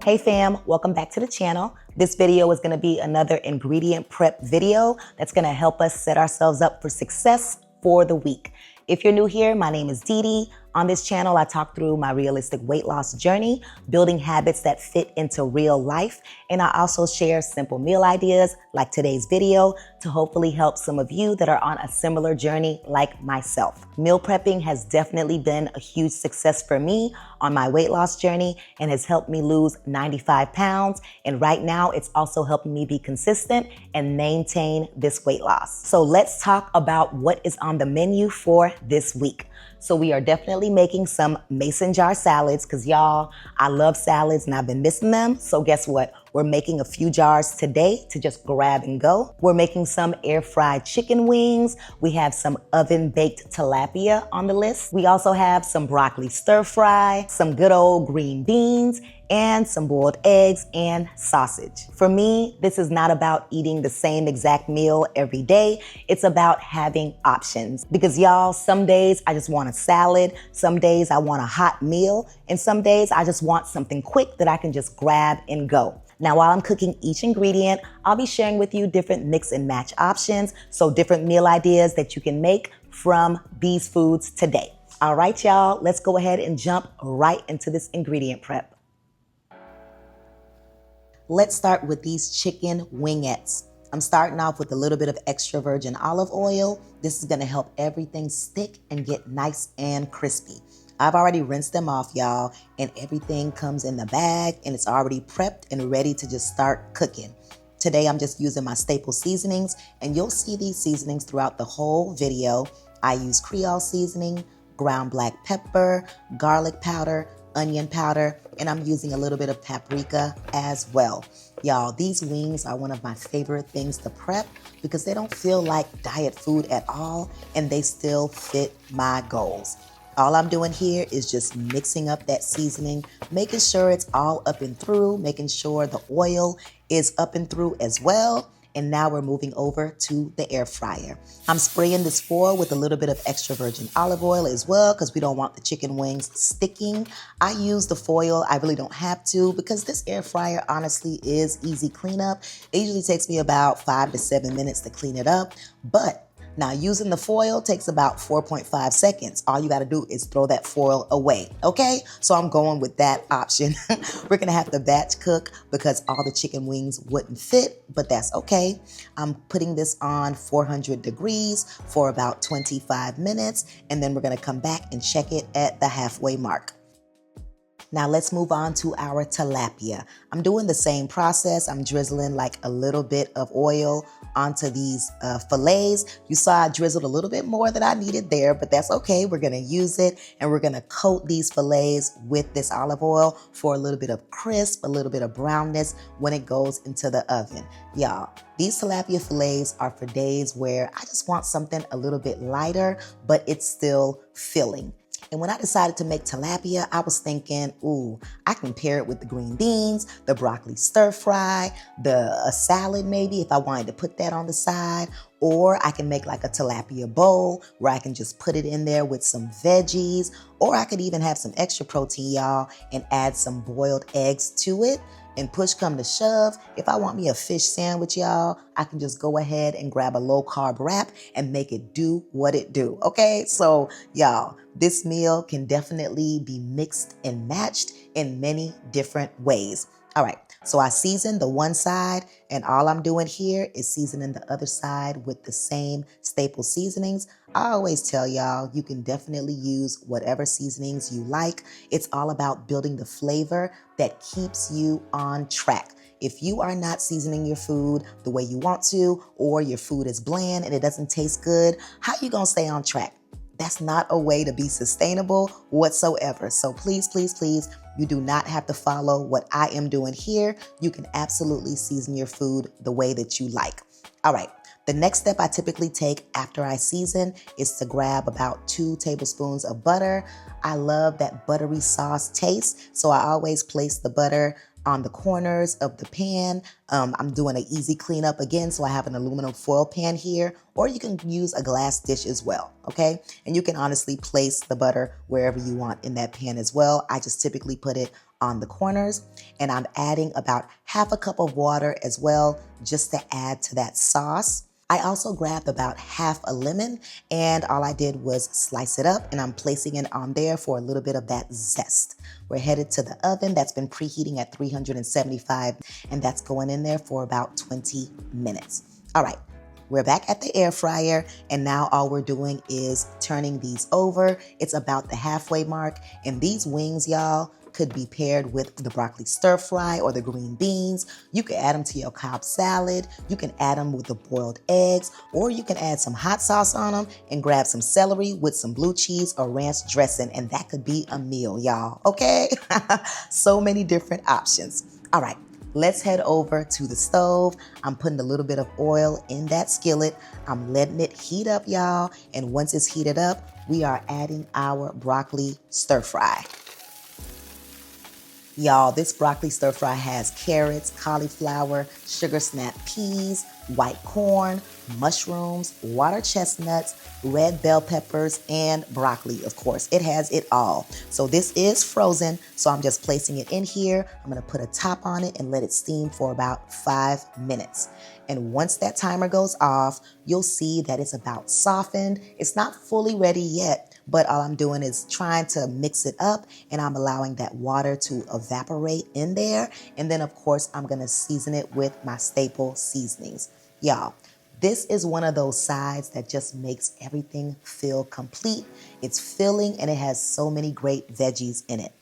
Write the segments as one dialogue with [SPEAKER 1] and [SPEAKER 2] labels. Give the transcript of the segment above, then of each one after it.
[SPEAKER 1] Hey fam, welcome back to the channel. This video is going to be another ingredient prep video that's going to help us set ourselves up for success for the week. If you're new here, my name is DeeDee. On this channel, I talk through my realistic weight loss journey, building habits that fit into real life, and I also share simple meal ideas like today's video to hopefully help some of you that are on a similar journey like myself. Meal prepping has definitely been a huge success for me on my weight loss journey and has helped me lose 95 pounds. And right now, it's also helping me be consistent and maintain this weight loss. So let's talk about what is on the menu for this week. So we are definitely making some mason jar salads because y'all, I love salads and I've been missing them. So guess what? We're making a few jars today to just grab and go. We're making some air fried chicken wings. We have some oven baked tilapia on the list. We also have some broccoli stir fry, some good old green beans, and some boiled eggs and sausage. For me, this is not about eating the same exact meal every day. It's about having options because y'all, some days I just want a salad. Some days I want a hot meal. And some days I just want something quick that I can just grab and go. Now, while I'm cooking each ingredient, I'll be sharing with you different mix and match options. So different meal ideas that you can make from these foods today. All right, y'all, let's go ahead and jump right into this ingredient prep. Let's start with these chicken wingettes. I'm starting off with a little bit of extra virgin olive oil. This is gonna help everything stick and get nice and crispy. I've already rinsed them off, y'all, and everything comes in the bag and it's already prepped and ready to just start cooking. Today, I'm just using my staple seasonings, and you'll see these seasonings throughout the whole video. I use Creole seasoning, ground black pepper, garlic powder, onion powder, and I'm using a little bit of paprika as well. Y'all, these wings are one of my favorite things to prep because they don't feel like diet food at all, and they still fit my goals. All I'm doing here is just mixing up that seasoning, making sure it's all up and through, making sure the oil is up and through as well. And now we're moving over to the air fryer. I'm spraying this foil with a little bit of extra virgin olive oil as well because we don't want the chicken wings sticking. I use the foil. I really don't have to because this air fryer honestly is easy cleanup. It usually takes me about 5 to 7 minutes to clean it up, but now, using the foil takes about 4.5 seconds. All you gotta do is throw that foil away, okay? So I'm going with that option. We're gonna have to batch cook because all the chicken wings wouldn't fit, but that's okay. I'm putting this on 400 degrees for about 25 minutes, and then we're gonna come back and check it at the halfway mark. Now let's move on to our tilapia. I'm doing the same process. I'm drizzling like a little bit of oil onto these fillets. You saw I drizzled a little bit more than I needed there, but that's okay. We're gonna use it and we're gonna coat these fillets with this olive oil for a little bit of crisp, a little bit of brownness when it goes into the oven. Y'all, these tilapia fillets are for days where I just want something a little bit lighter, but it's still filling. And when I decided to make tilapia, I was thinking, ooh, I can pair it with the green beans, the broccoli stir fry, a salad maybe if I wanted to put that on the side, or I can make like a tilapia bowl where I can just put it in there with some veggies, or I could even have some extra protein, y'all, and add some boiled eggs to it. And push come to shove, if I want me a fish sandwich, y'all, I can just go ahead and grab a low-carb wrap and make it do what it do, okay? So, y'all, this meal can definitely be mixed and matched in many different ways. All right, so I seasoned the one side, and all I'm doing here is seasoning the other side with the same staple seasonings. I always tell y'all, you can definitely use whatever seasonings you like. It's all about building the flavor that keeps you on track. If you are not seasoning your food the way you want to, or your food is bland and it doesn't taste good, how you gonna stay on track? That's not a way to be sustainable whatsoever. So please, please, please, you do not have to follow what I am doing here. You can absolutely season your food the way that you like. All right. The next step I typically take after I season is to grab about 2 tablespoons of butter. I love that buttery sauce taste, so I always place the butter on the corners of the pan. I'm doing an easy cleanup again, so I have an aluminum foil pan here, or you can use a glass dish as well, okay? And you can honestly place the butter wherever you want in that pan as well. I just typically put it on the corners. And I'm adding about half a cup of water as well, just to add to that sauce. I also grabbed about half a lemon, and all I did was slice it up, and I'm placing it on there for a little bit of that zest. We're headed to the oven that's been preheating at 375, and that's going in there for about 20 minutes. All right, we're back at the air fryer, and now all we're doing is turning these over. It's about the halfway mark, and these wings, y'all, could be paired with the broccoli stir fry or the green beans. You can add them to your cobb salad. You can add them with the boiled eggs, or you can add some hot sauce on them and grab some celery with some blue cheese or ranch dressing, and that could be a meal, y'all, okay? So many different options. All right, let's head over to the stove. I'm putting a little bit of oil in that skillet. I'm letting it heat up, y'all, and once it's heated up, we are adding our broccoli stir fry. Y'all, this broccoli stir fry has carrots, cauliflower, sugar snap peas, white corn, mushrooms, water chestnuts, red bell peppers, and broccoli, of course. It has it all. So this is frozen, so I'm just placing it in here. I'm gonna put a top on it and let it steam for about 5 minutes. And once that timer goes off, you'll see that it's about softened. It's not fully ready yet, but all I'm doing is trying to mix it up, and I'm allowing that water to evaporate in there. And then of course, I'm gonna season it with my staple seasonings. Y'all, this is one of those sides that just makes everything feel complete. It's filling, and it has so many great veggies in it.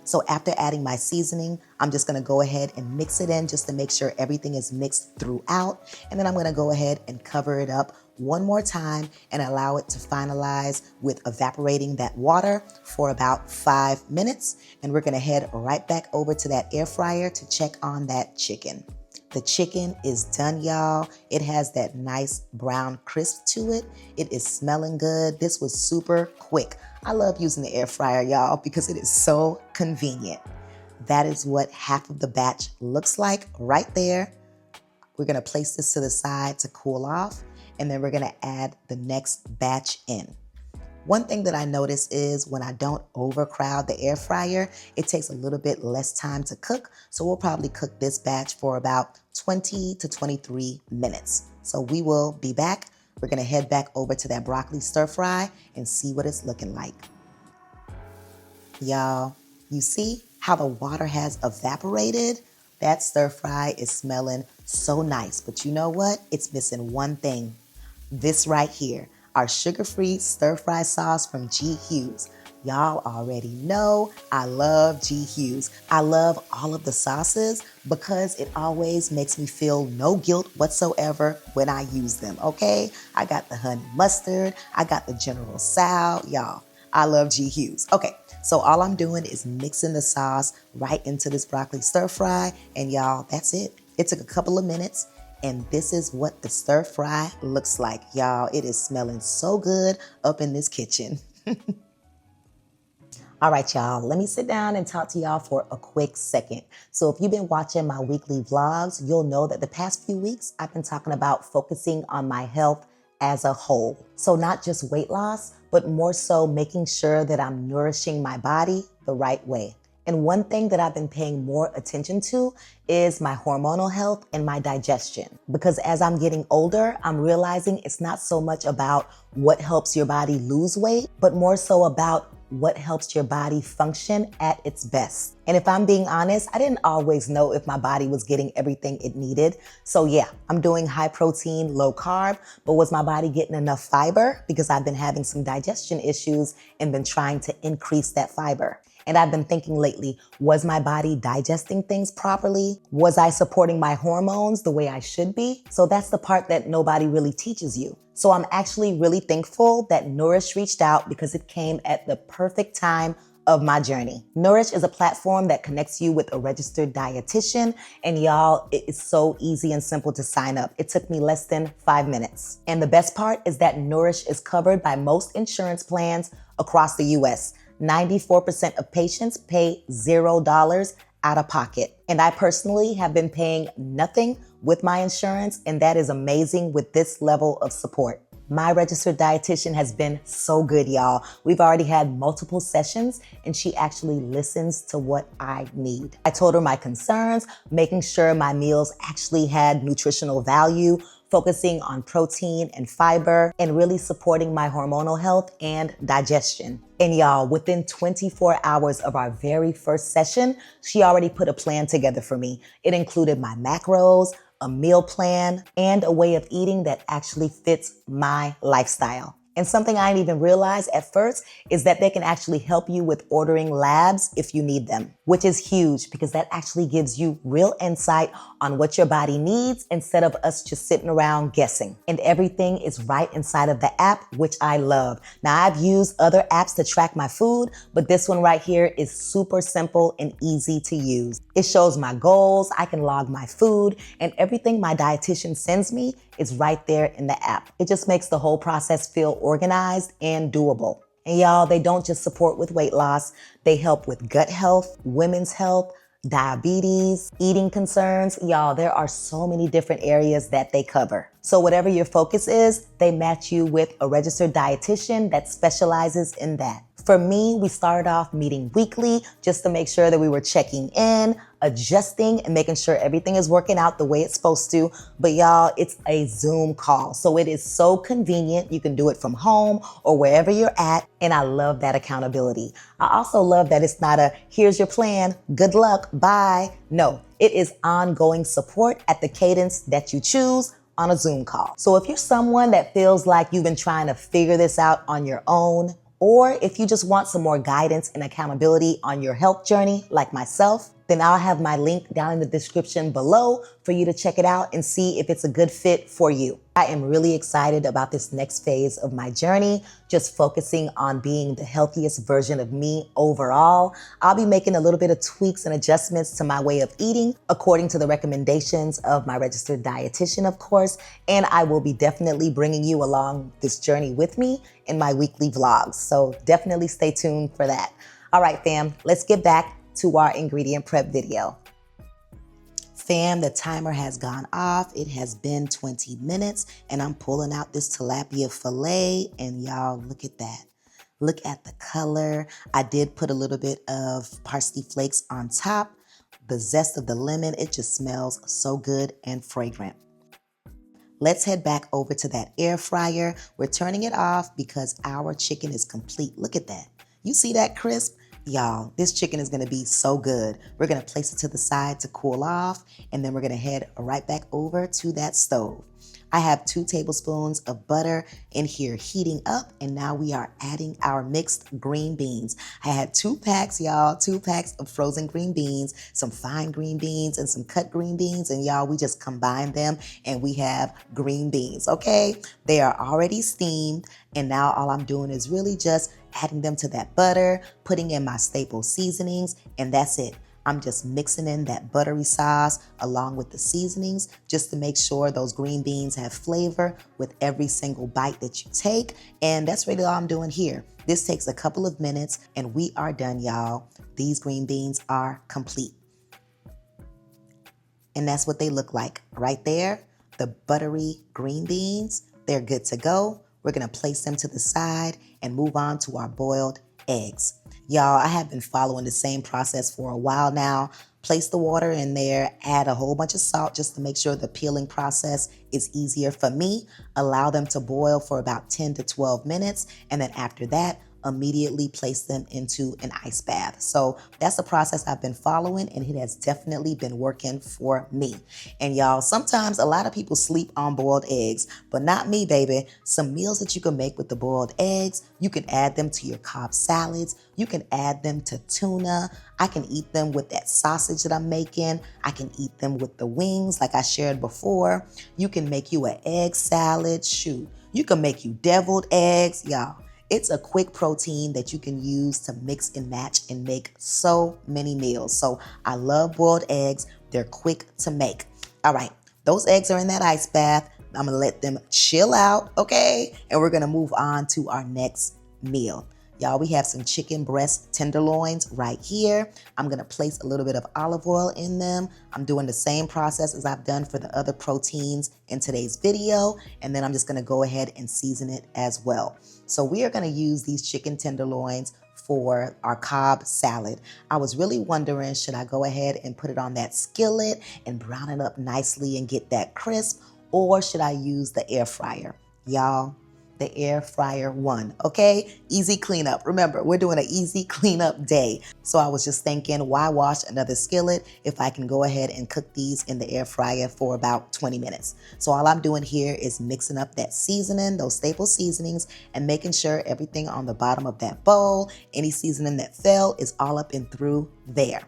[SPEAKER 1] So after adding my seasoning, I'm just gonna go ahead and mix it in just to make sure everything is mixed throughout. And then I'm gonna go ahead and cover it up one more time and allow it to finalize with evaporating that water for about 5 minutes. And we're gonna head right back over to that air fryer to check on that chicken. The chicken is done, y'all. It has that nice brown crisp to it. It is smelling good. This was super quick. I love using the air fryer, y'all, because it is so convenient. That is what half of the batch looks like right there. We're gonna place this to the side to cool off, and then we're gonna add the next batch in. One thing that I notice is when I don't overcrowd the air fryer, it takes a little bit less time to cook. So we'll probably cook this batch for about 20 to 23 minutes. So we will be back. We're gonna head back over to that broccoli stir fry and see what it's looking like. Y'all, you see how the water has evaporated? That stir fry is smelling so nice, but you know what? It's missing one thing. This right here, our sugar-free stir-fry sauce from G. Hughes. Y'all already know I love G. Hughes. I love all of the sauces because it always makes me feel no guilt whatsoever when I use them, okay? I got the honey mustard, I got the General Tso, y'all. I love G. Hughes. Okay, so all I'm doing is mixing the sauce right into this broccoli stir-fry, and y'all, that's it. It took a couple of minutes, and this is what the stir fry looks like. Y'all, it is smelling so good up in this kitchen. All right, y'all, let me sit down and talk to y'all for a quick second. So if you've been watching my weekly vlogs, you'll know that the past few weeks, I've been talking about focusing on my health as a whole. So not just weight loss, but more so making sure that I'm nourishing my body the right way. And one thing that I've been paying more attention to is my hormonal health and my digestion. Because as I'm getting older, I'm realizing it's not so much about what helps your body lose weight, but more so about what helps your body function at its best. And if I'm being honest, I didn't always know if my body was getting everything it needed. So yeah, I'm doing high protein, low carb, but was my body getting enough fiber? Because I've been having some digestion issues and been trying to increase that fiber. And I've been thinking lately, was my body digesting things properly? Was I supporting my hormones the way I should be? So that's the part that nobody really teaches you. So I'm actually really thankful that Nourish reached out because it came at the perfect time of my journey. Nourish is a platform that connects you with a registered dietitian, and y'all, it is so easy and simple to sign up. It took me less than 5 minutes. And the best part is that Nourish is covered by most insurance plans across the US. 94% of patients pay $0 out of pocket. And I personally have been paying nothing with my insurance, and that is amazing with this level of support. My registered dietitian has been so good, y'all. We've already had multiple sessions and she actually listens to what I need. I told her my concerns, making sure my meals actually had nutritional value, focusing on protein and fiber, and really supporting my hormonal health and digestion. And y'all, within 24 hours of our very first session, she already put a plan together for me. It included my macros, a meal plan, and a way of eating that actually fits my lifestyle. And something I didn't even realize at first is that they can actually help you with ordering labs if you need them, which is huge because that actually gives you real insight on what your body needs instead of us just sitting around guessing. And everything is right inside of the app, which I love. Now, I've used other apps to track my food, but this one right here is super simple and easy to use. It shows my goals, I can log my food, and everything my dietitian sends me is right there in the app. It just makes the whole process feel organized and doable. And y'all, they don't just support with weight loss, they help with gut health, women's health, diabetes, eating concerns. Y'all, there are so many different areas that they cover. So whatever your focus is, they match you with a registered dietitian that specializes in that. For me, we started off meeting weekly just to make sure that we were checking in, adjusting, and making sure everything is working out the way it's supposed to. But y'all, it's a Zoom call. So it is so convenient. You can do it from home or wherever you're at. And I love that accountability. I also love that it's not a, here's your plan, good luck, bye. No, it is ongoing support at the cadence that you choose on a Zoom call. So if you're someone that feels like you've been trying to figure this out on your own, or if you just want some more guidance and accountability on your health journey like myself, then I'll have my link down in the description below for you to check it out and see if it's a good fit for you. I am really excited about this next phase of my journey, just focusing on being the healthiest version of me overall. I'll be making a little bit of tweaks and adjustments to my way of eating according to the recommendations of my registered dietitian, of course, and I will be definitely bringing you along this journey with me in my weekly vlogs. So definitely stay tuned for that. All right, fam, let's get back to our ingredient prep video. Fam, the timer has gone off. It has been 20 minutes and I'm pulling out this tilapia fillet and y'all look at that. Look at the color. I did put a little bit of parsley flakes on top. The zest of the lemon, it just smells so good and fragrant. Let's head back over to that air fryer. We're turning it off because our chicken is complete. Look at that. You see that crisp? Y'all, this chicken is gonna be so good. We're gonna place it to the side to cool off, and then we're gonna head right back over to that stove. I have 2 tablespoons of butter in here heating up, and now we are adding our mixed green beans. I had 2 packs, y'all, 2 packs of frozen green beans, some fine green beans and some cut green beans, and y'all, we just combined them and we have green beans, okay? They are already steamed, and now all I'm doing is really just adding them to that butter, putting in my staple seasonings, and that's it. I'm just mixing in that buttery sauce along with the seasonings just to make sure those green beans have flavor with every single bite that you take. And that's really all I'm doing here. This takes a couple of minutes and we are done, y'all. These green beans are complete. And that's what they look like right there. The buttery green beans, they're good to go. We're gonna place them to the side and move on to our boiled eggs. Y'all, I have been following the same process for a while now. Place the water in there, add a whole bunch of salt just to make sure the peeling process is easier for me. Allow them to boil for about 10 to 12 minutes. And then after that, immediately place them into an ice bath. So that's the process I've been following and it has definitely been working for me. And y'all, sometimes a lot of people sleep on boiled eggs, but not me, baby. Some meals that you can make with the boiled eggs, you can add them to your cobb salads. You can add them to tuna. I can eat them with that sausage that I'm making. I can eat them with the wings like I shared before. You can make you an egg salad. Shoot, you can make you deviled eggs, y'all. It's a quick protein that you can use to mix and match and make so many meals. So I love boiled eggs. They're quick to make. All right, those eggs are in that ice bath. I'm gonna let them chill out, okay? And we're gonna move on to our next meal. Y'all, we have some chicken breast tenderloins right here. I'm gonna place a little bit of olive oil in them. I'm doing the same process as I've done for the other proteins in today's video, and then I'm just gonna go ahead and season it as well. So we are gonna use these chicken tenderloins for our Cobb salad. I was really wondering, should I go ahead and put it on that skillet and brown it up nicely and get that crisp, or should I use the air fryer? Y'all, the air fryer won, okay? Easy cleanup. Remember, we're doing an easy cleanup day. So I was just thinking, why wash another skillet if I can go ahead and cook these in the air fryer for about 20 minutes. So all I'm doing here is mixing up that seasoning, those staple seasonings, and making sure everything on the bottom of that bowl, any seasoning that fell, is all up and through there.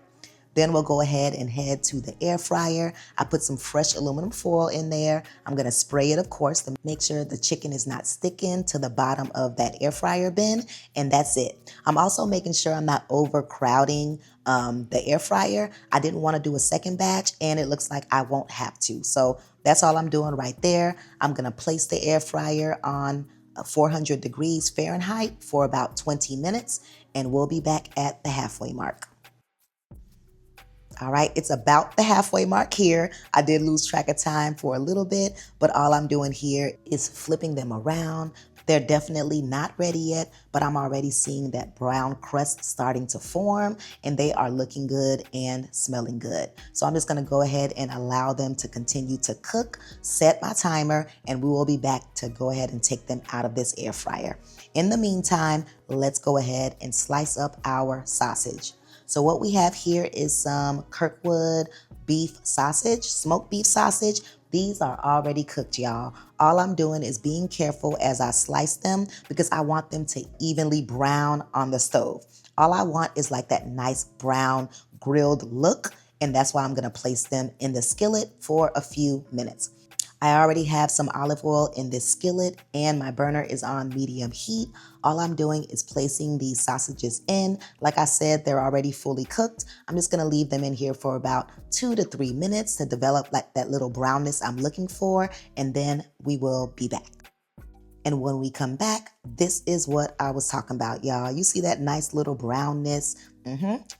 [SPEAKER 1] Then we'll go ahead and head to the air fryer. I put some fresh aluminum foil in there. I'm gonna spray it, of course, to make sure the chicken is not sticking to the bottom of that air fryer bin, and that's it. I'm also making sure I'm not overcrowding the air fryer. I didn't wanna do a second batch, and it looks like I won't have to. So that's all I'm doing right there. I'm gonna place the air fryer on 400 degrees Fahrenheit for about 20 minutes, and we'll be back at the halfway mark. All right, it's about the halfway mark here. I did lose track of time for a little bit, but all I'm doing here is flipping them around. They're definitely not ready yet, but I'm already seeing that brown crust starting to form, and they are looking good and smelling good. So I'm just gonna go ahead and allow them to continue to cook, set my timer, and we will be back to go ahead and take them out of this air fryer. In the meantime, let's go ahead and slice up our sausage. So what we have here is some Kirkwood beef sausage, smoked beef sausage. These are already cooked, y'all. All I'm doing is being careful as I slice them because I want them to evenly brown on the stove. All I want is like that nice brown grilled look, and that's why I'm gonna place them in the skillet for a few minutes. I already have some olive oil in this skillet and my burner is on medium heat. All I'm doing is placing these sausages in. Like I said, they're already fully cooked. I'm just gonna leave them in here for about 2 to 3 minutes to develop like that little brownness I'm looking for, and then we will be back. And when we come back, this is what I was talking about, y'all. You see that nice little brownness?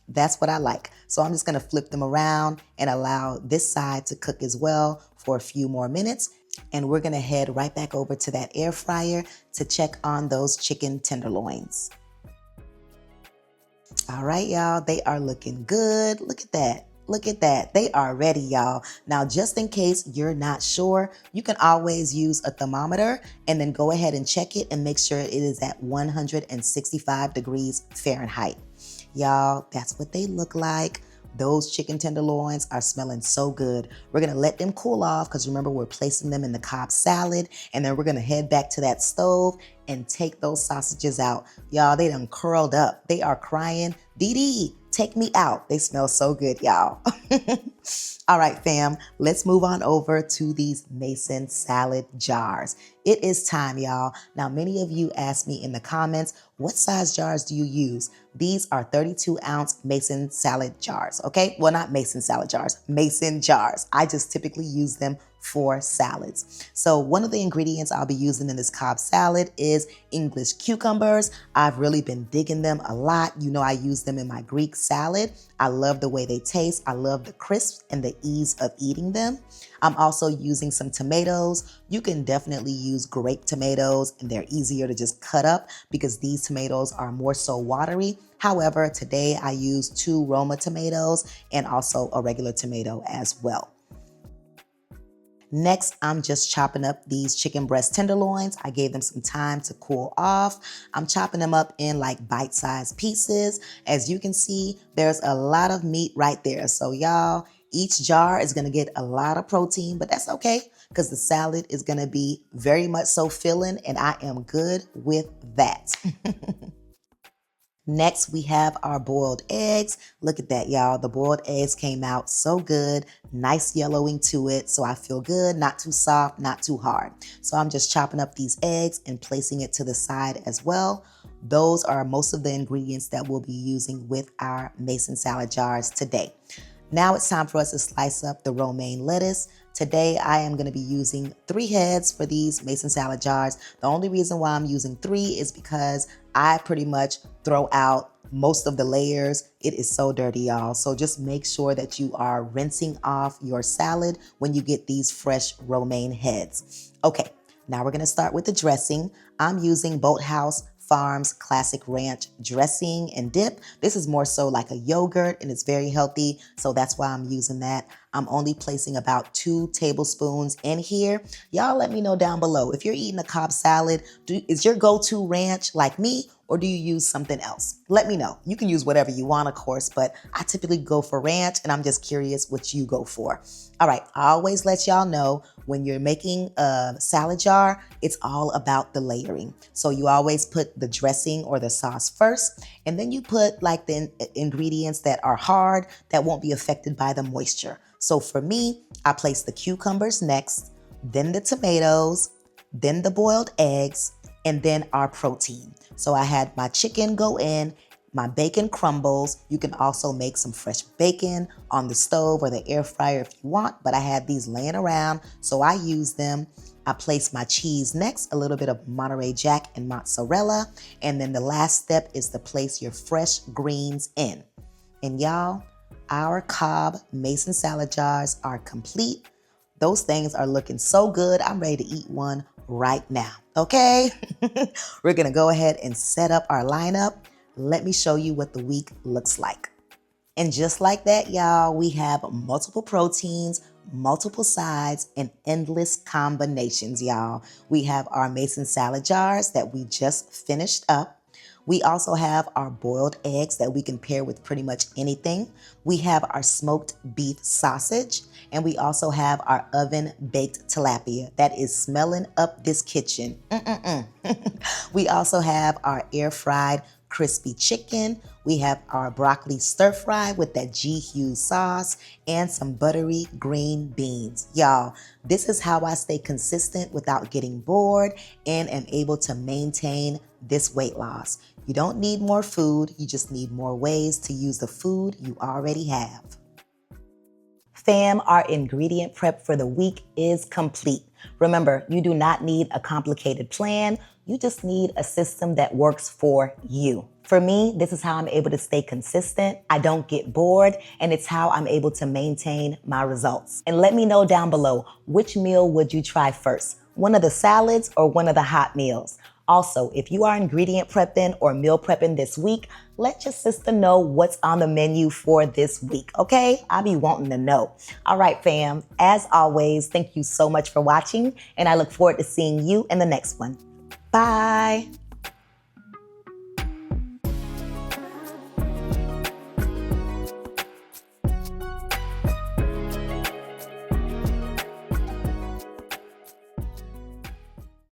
[SPEAKER 1] That's what I like. So I'm just gonna flip them around and allow this side to cook as well for a few more minutes. And we're gonna head right back over to that air fryer to check on those chicken tenderloins. All right, y'all, they are looking good. Look at that. Look at that. They are ready, y'all. Now, just in case you're not sure, you can always use a thermometer and then go ahead and check it and make sure it is at 165 degrees Fahrenheit. Y'all, that's what they look like. Those chicken tenderloins are smelling so good. We're gonna let them cool off because remember, we're placing them in the Cobb salad, and then we're gonna head back to that stove and take those sausages out. Y'all, they done curled up. They are crying, DeeDee, take me out. They smell so good, y'all. All right, fam, let's move on over to these Mason salad jars. It is time, y'all. Now, many of you asked me in the comments, what size jars do you use? These are 32-ounce Mason salad jars, okay? Well, not Mason salad jars, Mason jars. I just typically use them for salads. So one of the ingredients I'll be using in this Cobb salad is English cucumbers. I've really been digging them a lot. You know, I use them in my Greek salad. I love the way they taste. I love the crisp and the ease of eating them. I'm also using some tomatoes. You can definitely use grape tomatoes, and they're easier to just cut up because these tomatoes are more so watery. However, today I use 2 Roma tomatoes and also a regular tomato as well. Next, I'm just chopping up these chicken breast tenderloins. I gave them some time to cool off. I'm chopping them up in like bite-sized pieces. As you can see, there's a lot of meat right there. So y'all, each jar is gonna get a lot of protein, but that's okay because the salad is gonna be very much so filling, and I am good with that. Next, we have our boiled eggs. Look at that, y'all. The boiled eggs came out so good, nice yellowing to it. So I feel good, not too soft, not too hard. So I'm just chopping up these eggs and placing it to the side as well. Those are most of the ingredients that we'll be using with our Mason salad jars today. Now it's time for us to slice up the romaine lettuce. Today I am going to be using 3 heads for these mason salad jars. The only reason why I'm using 3 is because I pretty much throw out most of the layers. It is so dirty, y'all. So just make sure that you are rinsing off your salad when you get these fresh romaine heads. Okay, now we're going to start with the dressing. I'm using Boathouse Farms Classic Ranch dressing and dip. This is more so like a yogurt and it's very healthy, so that's why I'm using that. I'm only placing about 2 tablespoons in here. Y'all let me know down below. If you're eating a Cobb salad, is your go-to ranch like me, or do you use something else? Let me know. You can use whatever you want, of course, but I typically go for ranch, and I'm just curious what you go for. All right, I always let y'all know when you're making a salad jar, it's all about the layering. So you always put the dressing or the sauce first, and then you put like the ingredients that are hard that won't be affected by the moisture. So for me, I place the cucumbers next, then the tomatoes, then the boiled eggs, and then our protein. So I had my chicken go in, my bacon crumbles. You can also make some fresh bacon on the stove or the air fryer if you want, but I had these laying around, so I used them. I placed my cheese next, a little bit of Monterey Jack and mozzarella, and then the last step is to place your fresh greens in. And y'all, our Cobb mason salad jars are complete. Those things are looking so good. I'm ready to eat one right now, okay? We're gonna go ahead and set up our lineup. Let me show you what the week looks like. And just like that, y'all, we have multiple proteins, multiple sides, and endless combinations, y'all. We have our mason salad jars that we just finished up. We also have our boiled eggs that we can pair with pretty much anything. We have our smoked beef sausage, and we also have our oven-baked tilapia that is smelling up this kitchen. We also have our air-fried crispy chicken. We have our broccoli stir fry with that G-Hue sauce and some buttery green beans. Y'all, this is how I stay consistent without getting bored and am able to maintain this weight loss. You don't need more food, you just need more ways to use the food you already have. Fam, our ingredient prep for the week is complete. Remember, you do not need a complicated plan. You just need a system that works for you. For me, this is how I'm able to stay consistent. I don't get bored, and it's how I'm able to maintain my results. And let me know down below, which meal would you try first? One of the salads or one of the hot meals? Also, if you are ingredient prepping or meal prepping this week, let your sister know what's on the menu for this week, okay? I be wanting to know. All right, fam. As always, thank you so much for watching, and I look forward to seeing you in the next one. Bye.